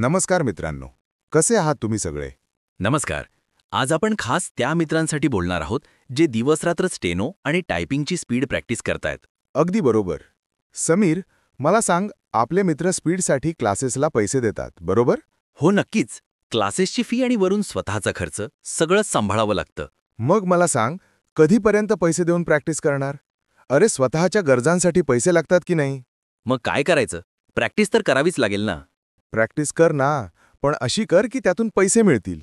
नमस्कार मित्रांनो, कसे आहात तुम्ही सगळे? नमस्कार. आज आपण खास त्या मित्रांसाठी बोलणार आहोत जे दिवसरात्र स्टेनो आणि टायपिंगची स्पीड प्रॅक्टिस करतायत. अगदी बरोबर. समीर, मला सांग, आपले मित्र स्पीडसाठी क्लासेसला पैसे देतात, बरोबर? हो, नक्कीच. क्लासेसची फी आणि वरून स्वतःचा खर्च सगळंच सांभाळावं लागतं. मग मला सांग, कधीपर्यंत पैसे देऊन प्रॅक्टिस करणार? अरे, स्वतःच्या गरजांसाठी पैसे लागतात की नाही? मग काय करायचं? प्रॅक्टिस तर करावीच लागेल ना. प्रॅक्टिस कर ना, पण अशी कर की त्यातून पैसे मिळतील.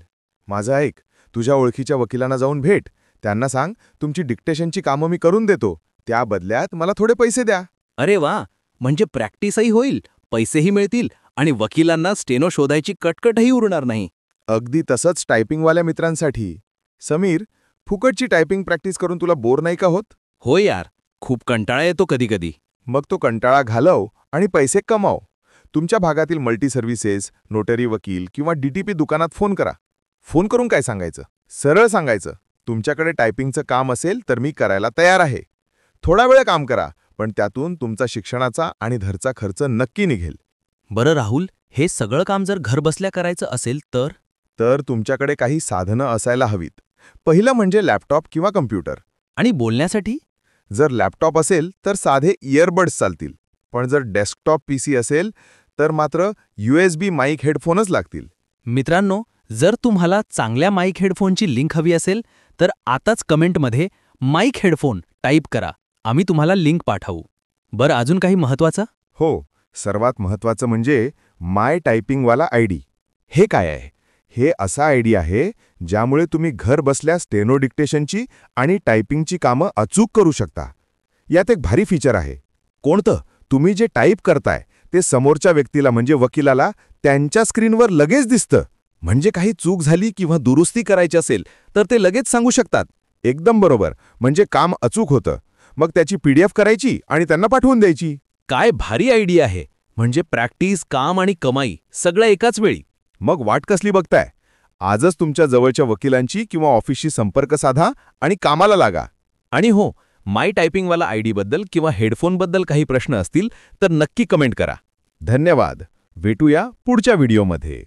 माझं ऐक, तुझ्या ओळखीच्या वकिलांना जाऊन भेट. त्यांना सांग, तुमची डिक्टेशनची कामं मी करून देतो. त्या बदल्यात मला थोडे पैसे द्या. अरे वा, म्हणजे प्रॅक्टिसही होईल, पैसेही मिळतील आणि वकिलांना स्टेनो शोधायची कटकटही उरणार नाही. अगदी तसंच टायपिंगवाल्या मित्रांसाठी. समीर, फुकटची टायपिंग प्रॅक्टिस करून तुला बोर नाही का होत? हो यार, खूप कंटाळा येतो कधीकधी. मग तो कंटाळा घालव आणि पैसे कमाव. तुमच्या भागातील मल्टी सर्व्हिसेस, नोटरी वकील किंवा डीटीपी दुकानात फोन करा. फोन करून काय सांगायचं? सरळ सांगायचं, तुमच्याकडे टायपिंगचं काम असेल तर मी करायला तयार आहे. थोडा वेळ काम करा, पण त्यातून तुमचा शिक्षणाचा आणि घरचा खर्च नक्की निघेल. बरं राहुल, हे सगळं काम जर घरबसल्या करायचं असेल तर तुमच्याकडे काही साधनं असायला हवीत. पहिलं म्हणजे लॅपटॉप किंवा कम्प्युटर. आणि बोलण्यासाठी? जर लॅपटॉप असेल तर साधे इयरबड्स चालतील, पण जर डेस्कटॉप पीसी असेल तर मात्र USB माईक हेडफोनच लागतील. मित्रांनो, जर तुम्हाला चांगल्या माईक हेडफोनची लिंक हवी असेल तर आताच कमेंटमध्ये माईक हेडफोन टाईप करा. आम्ही तुम्हाला लिंक पाठवू. बरं, अजून काही महत्त्वाचं? हो, सर्वात महत्त्वाचं म्हणजे माय टायपिंगवाला आयडी. हे काय आहे? हे असा आयडी आहे ज्यामुळे तुम्ही घर बसल्या स्टेनो डिक्टेशनची आणि टायपिंगची कामं अचूक करू शकता. यात एक भारी फीचर आहे. कोणतं? तुम्ही जे टाईप करताय ते समोरच्या व्यक्तीला म्हणजे वकिलाला त्यांच्या स्क्रीनवर लगेच दिसतं. म्हणजे काही चूक झाली किंवा दुरुस्ती करायची असेल तर ते लगेच सांगू शकतात. एकदम बरोबर. म्हणजे काम अचूक होतं. मग त्याची PDF करायची आणि त्यांना पाठवून द्यायची. काय भारी आयडिया आहे. म्हणजे प्रॅक्टिस, काम आणि कमाई सगळं एकाच वेळी. मग वाट कसली बघताय? आजच तुमच्या जवळच्या वकिलांची किंवा ऑफिसशी संपर्क साधा आणि कामाला लागा. आणि हो, माय टायपिंगवाला आयडीबद्दल किंवा हेडफोनबद्दल काही प्रश्न असतील तर नक्की कमेंट करा. धन्यवाद. भेटूया पुढच्या व्हिडिओमध्ये.